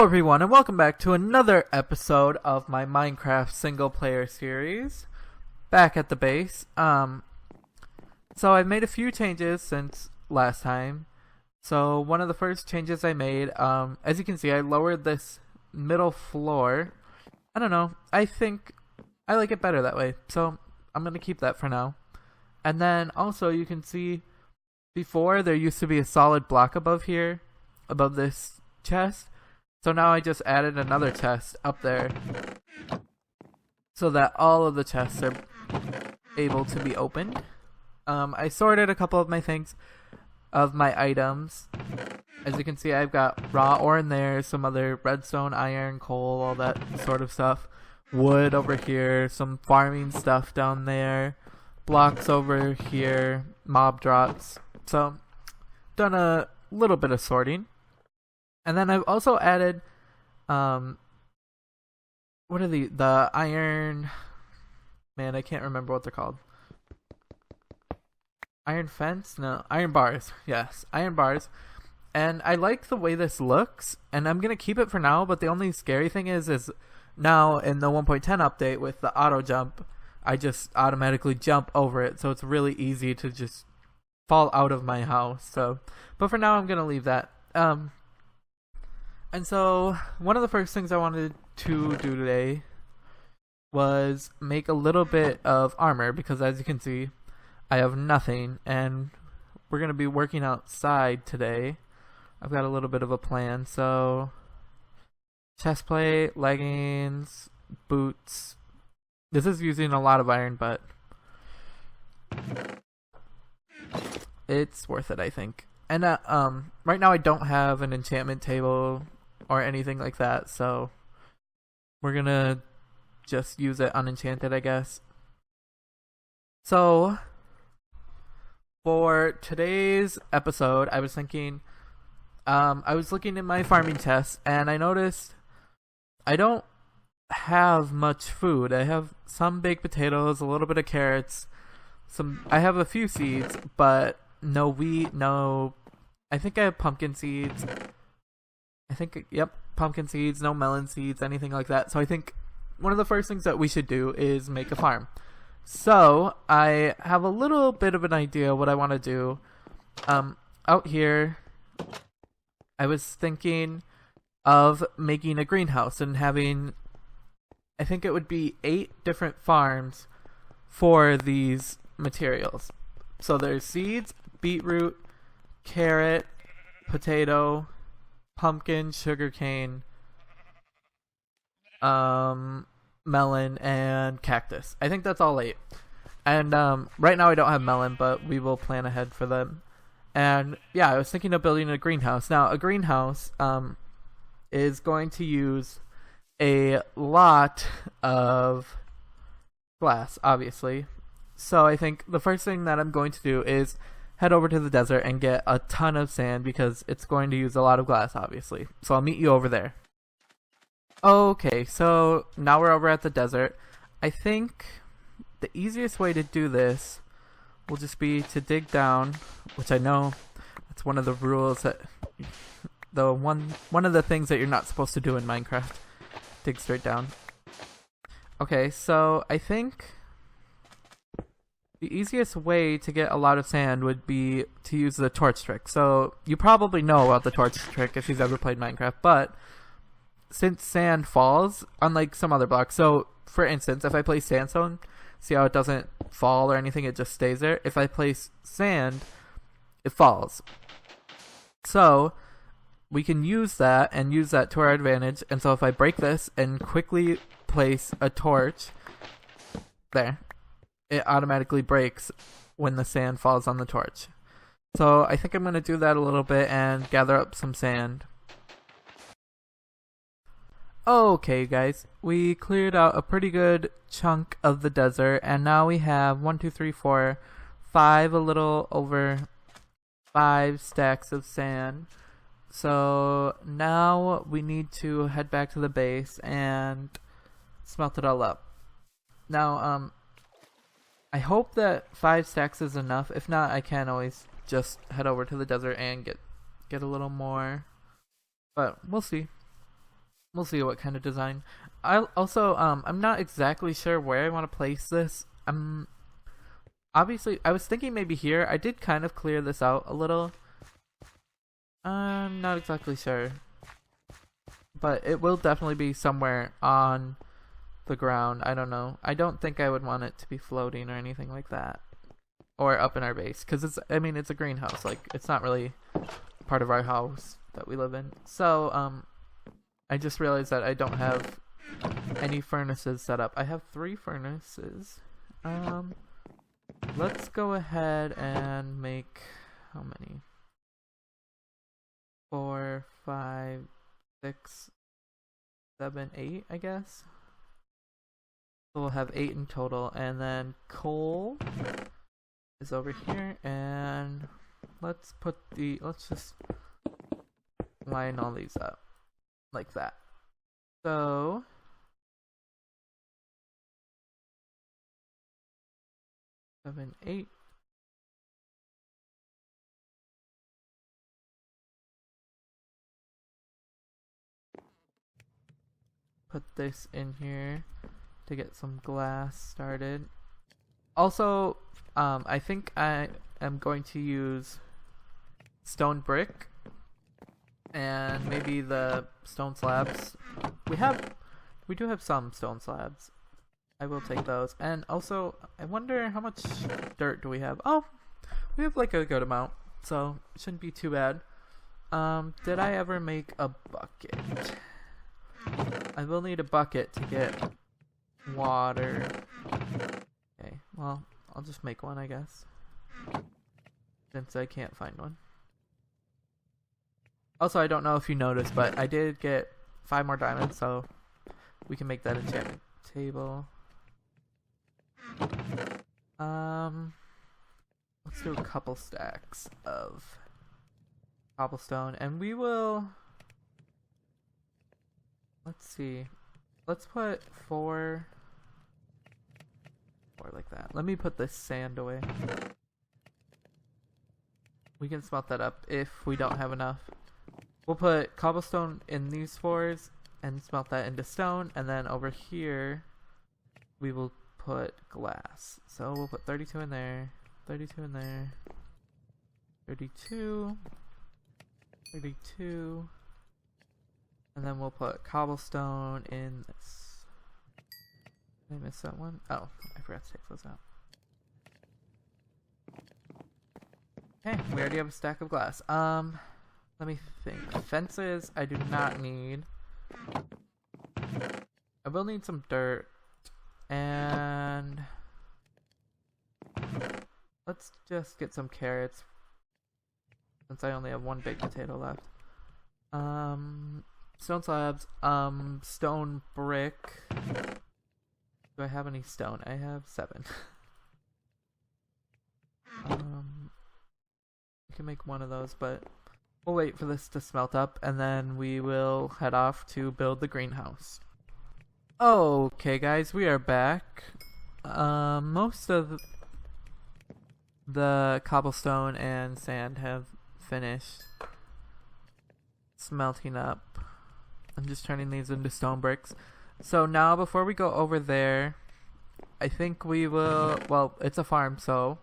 everyone, and welcome back to another episode of my Minecraft single player series. Back at the base. So I've made a few changes since last time. So one of the first changes I made, as you can see, I lowered this middle floor. I don't know, I think I like it better that way, so I'm gonna keep that for now. And then also you can see before there used to be a solid block above here, above this chest. So now I just added another chest up there so that all of the chests are able to be opened. I sorted a couple of my things, of my items. As you can see, I've got raw ore in there, some other redstone, iron, coal, all that sort of stuff. Wood over here, some farming stuff down there, blocks over here, mob drops. So, done a little bit of sorting. And then I've also added, what are the iron, man, I can't remember what they're called. Iron fence? No, iron bars. Yes, iron bars. And I like the way this looks, and I'm going to keep it for now, but the only scary thing is now in the 1.10 update with the auto jump, I just automatically jump over it, so it's really easy to just fall out of my house. So, but for now I'm going to leave that. And so, one of the first things I wanted to do today was make a little bit of armor, because as you can see, I have nothing, and we're going to be working outside today. I've got a little bit of a plan, so chest plate, leggings, boots. This is using a lot of iron, but it's worth it, I think. And right now I don't have an enchantment table or anything like that, so we're gonna just use it unenchanted, I guess. So for today's episode, I was thinking, I was looking in my farming chest, and I noticed I don't have much food. I have some baked potatoes, a little bit of carrots, I have a few seeds, but no wheat, I think I have pumpkin seeds. Yep, pumpkin seeds, no melon seeds, anything like that. So I think one of the first things that we should do is make a farm. So I have a little bit of an idea what I want to do. Out here, I was thinking of making a greenhouse and having, I think it would be 8 different farms for these materials. So there's seeds, beetroot, carrot, potato, pumpkin, sugarcane, melon, and cactus. I think that's all 8. And right now I don't have melon, but we will plan ahead for them. And yeah, I was thinking of building a greenhouse. Now, a greenhouse is going to use a lot of glass, obviously. So I think the first thing that I'm going to do is head over to the desert and get a ton of sand, because it's going to use a lot of glass, obviously. So I'll meet you over there. Okay, so now we're over at the desert. I think the easiest way to do this will just be to dig down, which I know that's one of the rules that one of the things that you're not supposed to do in Minecraft. Dig straight down. Okay, so I think the easiest way to get a lot of sand would be to use the torch trick. So you probably know about the torch trick if you've ever played Minecraft, but since sand falls, unlike some other blocks, so for instance, if I place sandstone, see how it doesn't fall or anything, it just stays there? If I place sand, it falls. So we can use that and use that to our advantage. And so if I break this and quickly place a torch there, it automatically breaks when the sand falls on the torch. So I think I'm going to do that a little bit and gather up some sand. Okay guys, we cleared out a pretty good chunk of the desert, and now we have 1, 2, 3, 4, 5, a little over 5 stacks of sand. So now we need to head back to the base and smelt it all up. Now, I hope that 5 stacks is enough. If not, I can always just head over to the desert and get a little more. But we'll see. we'll see what kind of design. I also I'm not exactly sure where I want to place this. Obviously I was thinking maybe here. I did kind of clear this out a little. I'm not exactly sure, but it will definitely be somewhere on the ground. I don't know. I don't think I would want it to be floating or anything like that, or up in our base, because it's, I mean, it's a greenhouse. Like, it's not really part of our house that we live in. So I just realized that I don't have any furnaces set up. I have 3 furnaces. Let's go ahead and make, how many? 4, 5, 6, 7, 8, I guess. So we'll have 8 in total, and then coal is over here, and let's just line all these up like that. So 7, 8. Put this in here to get some glass started. Also, I think I am going to use stone brick and maybe the stone slabs. We do have some stone slabs. I will take those. And also, I wonder how much dirt do we have? Oh, we have like a good amount, so it shouldn't be too bad. Did I ever make a bucket? I will need a bucket to get water. Okay, well, I'll just make one, I guess, since I can't find one. Also, I don't know if you noticed, but I did get 5 more diamonds, so we can make that enchantment table. Let's do a couple stacks of cobblestone, and we will, let's see, let's put 4 like that. Let me put this sand away. We can smelt that up if we don't have enough. We'll put cobblestone in these 4s and smelt that into stone, and then over here we will put glass. So we'll put 32 in there, 32 in there, 32, 32, and then we'll put cobblestone in this. Did I miss that one? Oh, I forgot to take those out. Okay, we already have a stack of glass. Let me think. Fences, I do not need. I will need some dirt. And let's just get some carrots, since I only have 1 baked potato left. Stone slabs, stone brick. Do I have any stone? I have 7. We can make 1 of those, but we'll wait for this to smelt up, and then we will head off to build the greenhouse. Okay, guys, we are back. Most of the cobblestone and sand have finished smelting up. I'm just turning these into stone bricks. So now, before we go over there, I think we will, well, it's a farm, so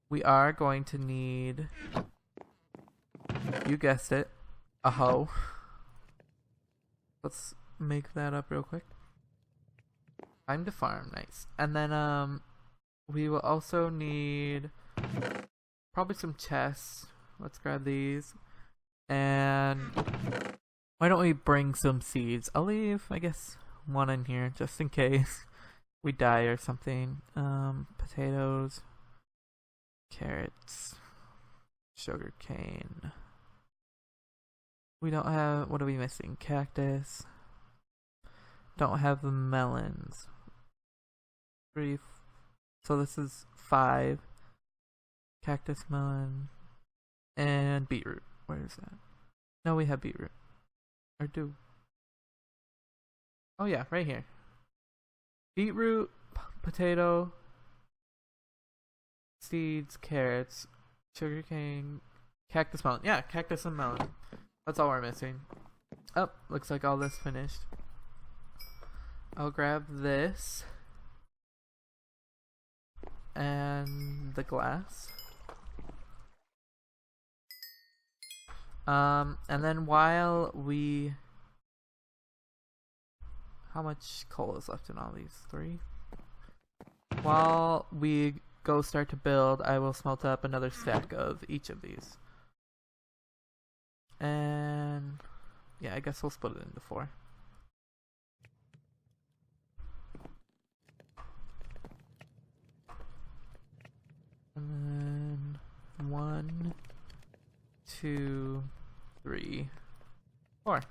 we are going to need, you guessed it, a hoe. Let's make that up real quick. Time to farm, nice. And then we will also need probably some chests. Let's grab these. And why don't we bring some seeds? I'll leave, I guess, 1 in here just in case we die or something. Potatoes, carrots, sugar cane. We don't have, what are we missing? Cactus. Don't have the melons. 3, so this is 5. Cactus, melon, and beetroot. Where is that? No, we have beetroot. Or do? Oh yeah, right here. Beetroot, potato, seeds, carrots, sugarcane, cactus, melon. Yeah, cactus and melon. That's all we're missing. Oh, looks like all this finished. I'll grab this and the glass. And then while we... How much coal is left in all these? 3? While we go start to build, I will smelt up another stack of each of these. And... yeah, I guess we'll split it into 4. And then 1, 2, 3, 4.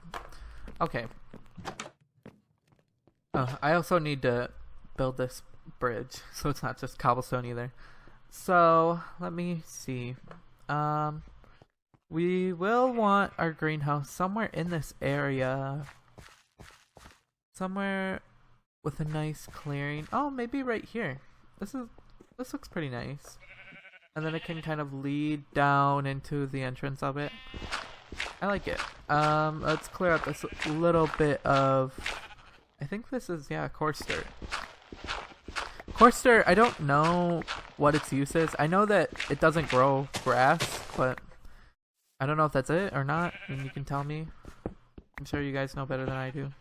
Okay. Oh, I also need to build this bridge, so it's not just cobblestone either. So let me see. We will want our greenhouse somewhere in this area. Somewhere with a nice clearing. Oh, maybe right here. This looks pretty nice. And then it can kind of lead down into the entrance of it. I like it. Let's clear up this little bit of... I think this is, yeah, coarse dirt. Coarse dirt, I don't know what its use is. I know that it doesn't grow grass, but I don't know if that's it or not, and you can tell me. I'm sure you guys know better than I do.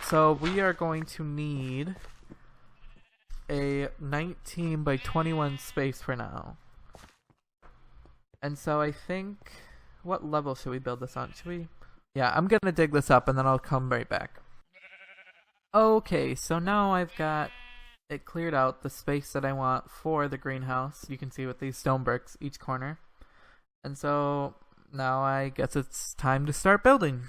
So we are going to need a 19 by 21 space for now. And so I think, what level should we build this on? Should we? Yeah, I'm gonna dig this up and then I'll come right back. Okay, so now I've got it cleared out, the space that I want for the greenhouse. You can see with these stone bricks each corner. And so now I guess it's time to start building.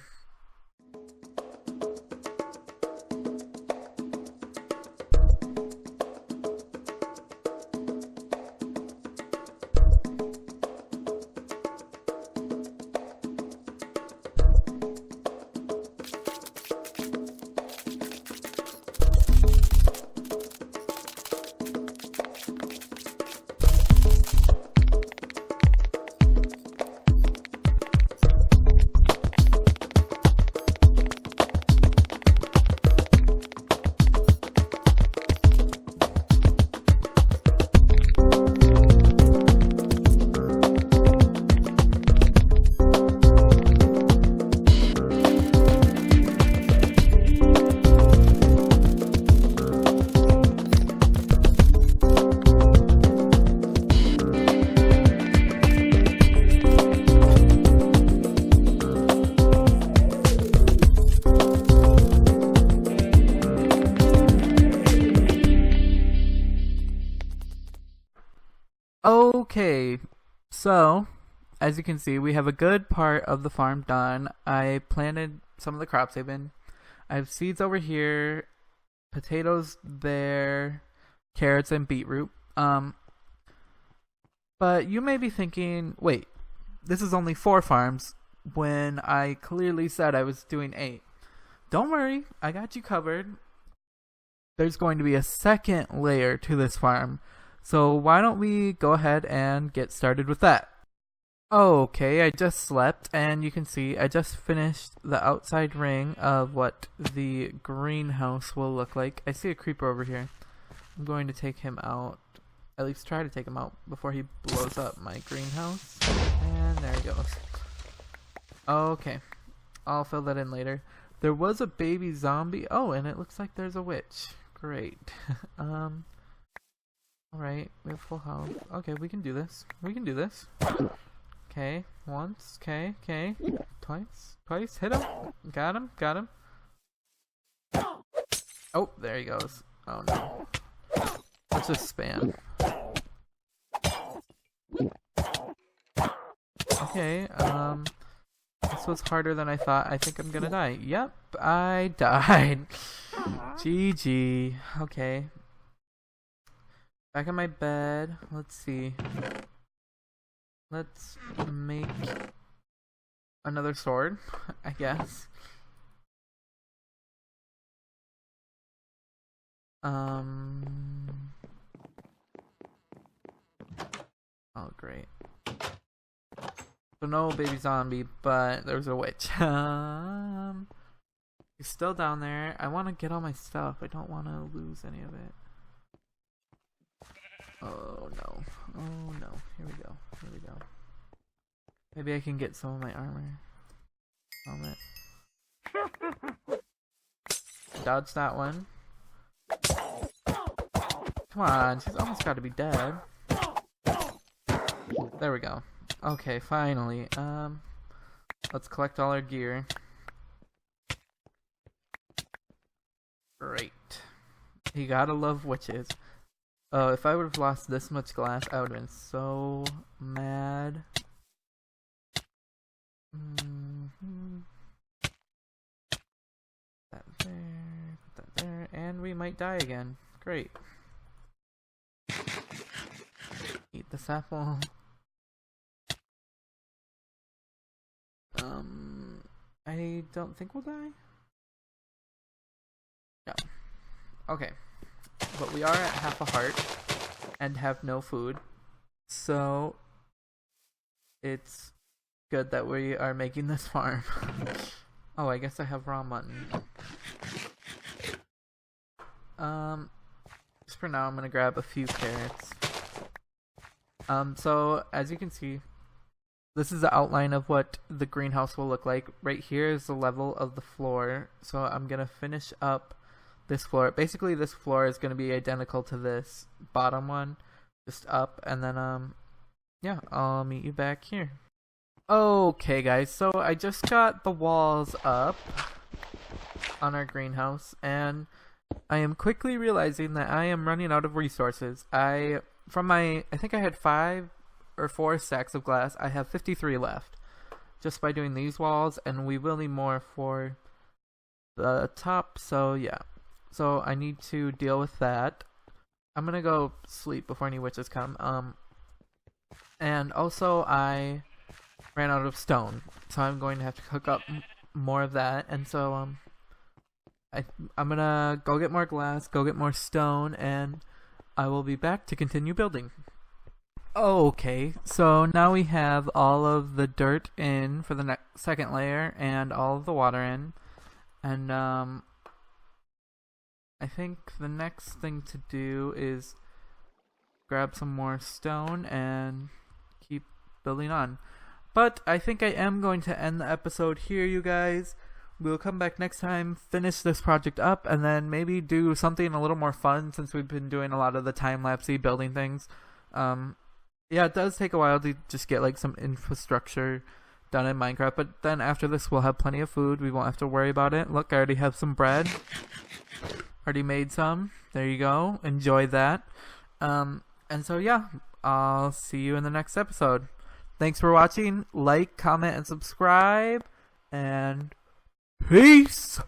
Okay, so as you can see, we have a good part of the farm done. I planted some of the crops even. I have seeds over here, potatoes there, carrots and beetroot. But you may be thinking, wait, this is only 4 farms when I clearly said I was doing 8. Don't worry, I got you covered. There's going to be a second layer to this farm. So why don't we go ahead and get started with that. Okay, I just slept and you can see I just finished the outside ring of what the greenhouse will look like. I see a creeper over here. I'm going to take him out. At least try to take him out before he blows up my greenhouse. And there he goes. Okay, I'll fill that in later. There was a baby zombie. Oh, and it looks like there's a witch. Great. Alright, we have full health. Okay, we can do this. We can do this. Okay, once. Okay, okay. Twice. Twice. Hit him. Got him. Got him. Oh, there he goes. Oh no. Let's just spam. Okay, this was harder than I thought. I think I'm gonna die. Yep, I died. GG. Okay. Back in my bed. Let's see. Let's make another sword, I guess. Oh, great. So no baby zombie, but there's a witch. He's still down there. I want to get all my stuff. I don't want to lose any of it. Oh no. Oh no. Here we go. Here we go. Maybe I can get some of my armor. Helmet. Dodge that one. Come on, she's almost got to be dead. There we go. Okay, finally. Let's collect all our gear. Great. You gotta love witches. Oh, if I would have lost this much glass, I would have been so mad. That there, put that there, and we might die again. Great. Eat this apple. I don't think we'll die. No. Okay. But we are at half a heart and have no food. So it's good that we are making this farm. Oh, I guess I have raw mutton. Just for now I'm gonna grab a few carrots. So as you can see, this is the outline of what the greenhouse will look like. Right here is the level of the floor. So I'm gonna finish up this floor. Basically this floor is gonna be identical to this bottom one, just up, and then yeah, I'll meet you back here. Okay guys, so I just got the walls up on our greenhouse, and I am quickly realizing that I am running out of resources. I think I had 5 or 4 stacks of glass. I have 53 left just by doing these walls, and we will need more for the top, so yeah. So I need to deal with that. I'm gonna go sleep before any witches come. And also I ran out of stone, so I'm going to have to cook up more of that, and so I'm gonna go get more glass, go get more stone, and I will be back to continue building. Okay, so now we have all of the dirt in for the second layer and all of the water in, and I think the next thing to do is grab some more stone and keep building on. But I think I am going to end the episode here, you guys. We'll come back next time, finish this project up, and then maybe do something a little more fun since we've been doing a lot of the time-lapsey building things. Yeah, it does take a while to just get like some infrastructure done in Minecraft, but then after this we'll have plenty of food. We won't have to worry about it. Look, I already have some bread. Already made some. There you go. Enjoy that. And so yeah, I'll see you in the next episode. Thanks for watching. Like, comment, and subscribe. And peace!